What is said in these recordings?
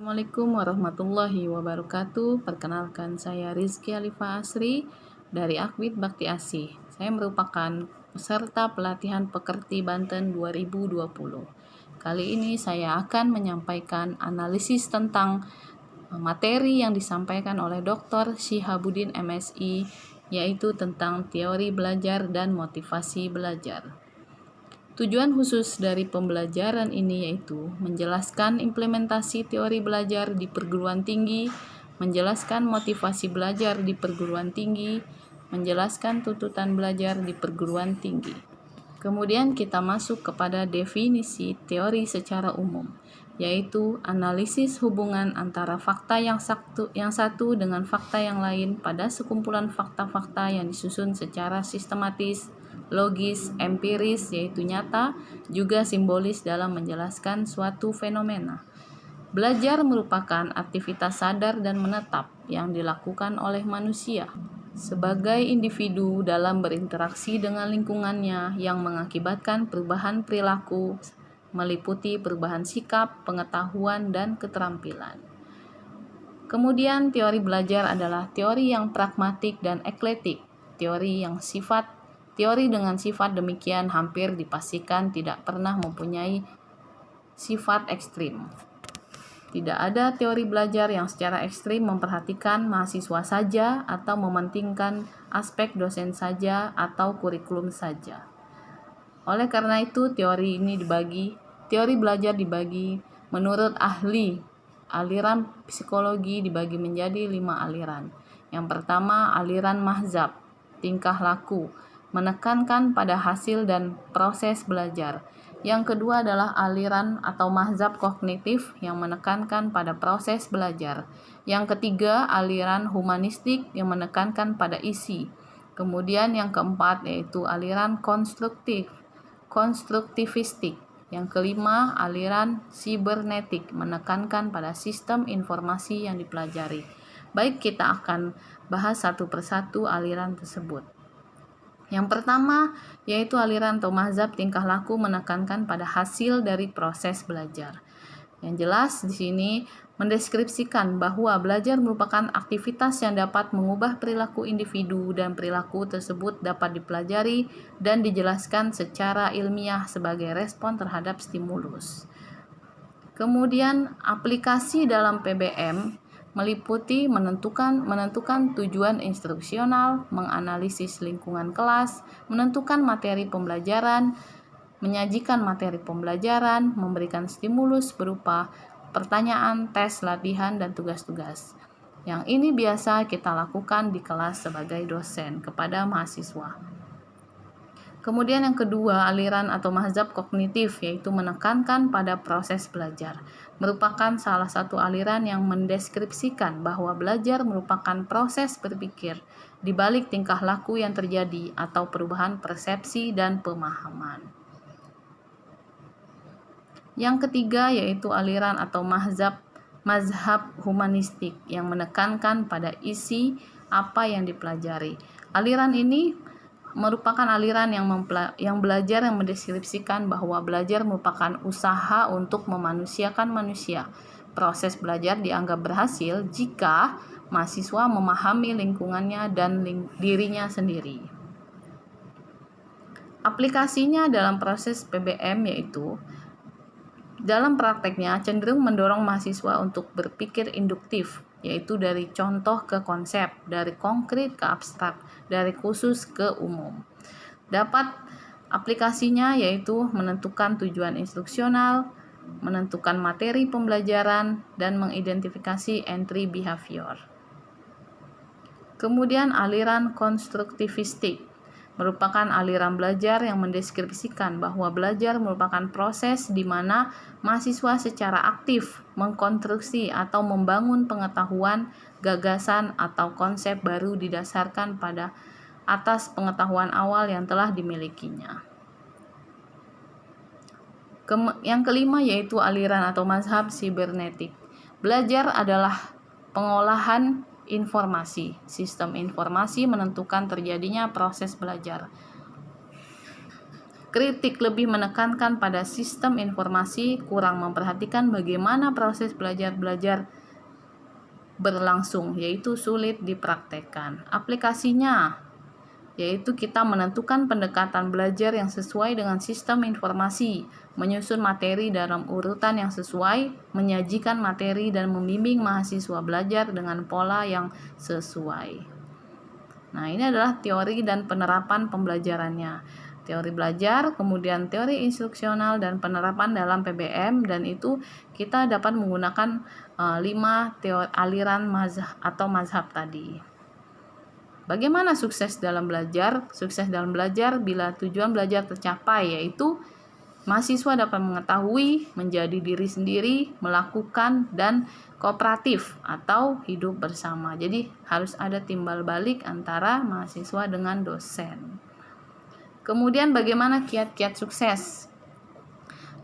Assalamualaikum warahmatullahi wabarakatuh. Perkenalkan, saya Rizky Alifa Asri dari Akbid Bakti Asih. Saya merupakan peserta pelatihan Pekerti Banten 2020. Kali ini saya akan menyampaikan analisis tentang materi yang disampaikan oleh Dr. Syihabuddin MSI, yaitu tentang teori belajar dan motivasi belajar. Tujuan khusus dari pembelajaran ini yaitu menjelaskan implementasi teori belajar di perguruan tinggi, menjelaskan motivasi belajar di perguruan tinggi, menjelaskan tuntutan belajar di perguruan tinggi. Kemudian kita masuk kepada definisi teori secara umum, yaitu analisis hubungan antara fakta yang satu dengan fakta yang lain pada sekumpulan fakta-fakta yang disusun secara sistematis, logis, empiris yaitu nyata, juga simbolis dalam menjelaskan suatu fenomena. Belajar merupakan aktivitas sadar dan menetap yang dilakukan oleh manusia sebagai individu dalam berinteraksi dengan lingkungannya yang mengakibatkan perubahan perilaku, meliputi perubahan sikap, pengetahuan, dan keterampilan. Kemudian teori belajar adalah teori yang pragmatik dan eklektik, Teori dengan sifat demikian hampir dipastikan tidak pernah mempunyai sifat ekstrim. Tidak ada teori belajar yang secara ekstrim memperhatikan mahasiswa saja atau mementingkan aspek dosen saja atau kurikulum saja. Oleh karena itu, teori belajar dibagi menurut ahli. Aliran psikologi dibagi menjadi 5 aliran. Yang pertama, aliran mahzab, tingkah laku, menekankan pada hasil dan proses belajar. Yang kedua adalah aliran atau mahzab kognitif yang menekankan pada proses belajar. Yang ketiga, aliran humanistik yang menekankan pada isi. Kemudian yang keempat yaitu aliran konstruktivistik. Yang kelima, aliran sibernetik menekankan pada sistem informasi yang dipelajari. Baik, kita akan bahas satu persatu aliran tersebut. Yang pertama yaitu aliran atau mazhab tingkah laku menekankan pada hasil dari proses belajar. Yang jelas di sini mendeskripsikan bahwa belajar merupakan aktivitas yang dapat mengubah perilaku individu dan perilaku tersebut dapat dipelajari dan dijelaskan secara ilmiah sebagai respon terhadap stimulus. Kemudian aplikasi dalam PBM meliputi menentukan tujuan instruksional, menganalisis lingkungan kelas, menentukan materi pembelajaran, menyajikan materi pembelajaran, memberikan stimulus berupa pertanyaan, tes, latihan, dan tugas-tugas. Yang ini biasa kita lakukan di kelas sebagai dosen kepada mahasiswa. Kemudian yang kedua, aliran atau mazhab kognitif, yaitu menekankan pada proses belajar. Merupakan salah satu aliran yang mendeskripsikan bahwa belajar merupakan proses berpikir di balik tingkah laku yang terjadi atau perubahan persepsi dan pemahaman. Yang ketiga yaitu aliran atau mazhab humanistik yang menekankan pada isi apa yang dipelajari. Aliran ini merupakan aliran yang belajar yang mendeskripsikan bahwa belajar merupakan usaha untuk memanusiakan manusia. Proses belajar dianggap berhasil jika mahasiswa memahami lingkungannya dan dirinya sendiri. Aplikasinya dalam proses PBM yaitu dalam prakteknya cenderung mendorong mahasiswa untuk berpikir induktif, yaitu dari contoh ke konsep, dari konkret ke abstrak, dari khusus ke umum. Dapat aplikasinya yaitu menentukan tujuan instruksional, menentukan materi pembelajaran, dan mengidentifikasi entry behavior. Kemudian aliran konstruktivistik merupakan aliran belajar yang mendeskripsikan bahwa belajar merupakan proses di mana mahasiswa secara aktif mengkonstruksi atau membangun pengetahuan, gagasan, atau konsep baru didasarkan pada atas pengetahuan awal yang telah dimilikinya. Yang kelima yaitu aliran atau mazhab sibernetik. Belajar adalah pengolahan informasi. Sistem informasi menentukan terjadinya proses belajar. kritik lebih menekankan pada sistem informasi, kurang memperhatikan bagaimana proses belajar berlangsung, yaitu sulit dipraktekkan. Aplikasinya yaitu kita menentukan pendekatan belajar yang sesuai dengan sistem informasi, menyusun materi dalam urutan yang sesuai, menyajikan materi dan membimbing mahasiswa belajar dengan pola yang sesuai. Nah, ini adalah teori dan penerapan pembelajarannya. Teori belajar, kemudian teori instruksional dan penerapan dalam PBM, dan itu kita dapat menggunakan 5 teori aliran mazhab atau mazhab tadi. Bagaimana sukses dalam belajar? Sukses dalam belajar bila tujuan belajar tercapai, yaitu mahasiswa dapat mengetahui, menjadi diri sendiri, melakukan, dan kooperatif atau hidup bersama. Jadi harus ada timbal balik antara mahasiswa dengan dosen. Kemudian bagaimana kiat-kiat sukses?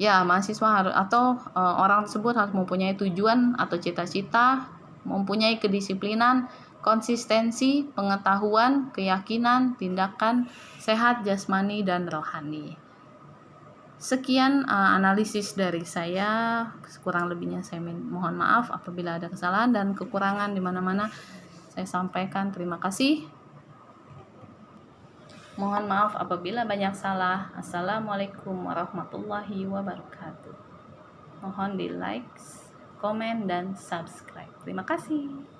Ya, mahasiswa harus atau orang tersebut harus mempunyai tujuan atau cita-cita, mempunyai kedisiplinan, konsistensi, pengetahuan, keyakinan, tindakan, sehat jasmani dan rohani. Sekian analisis dari saya, kurang lebihnya saya mohon maaf apabila ada kesalahan dan kekurangan di mana-mana saya sampaikan. Terima kasih. Mohon maaf apabila banyak salah. Assalamualaikum warahmatullahi wabarakatuh. Mohon di like, komen, dan subscribe. Terima kasih.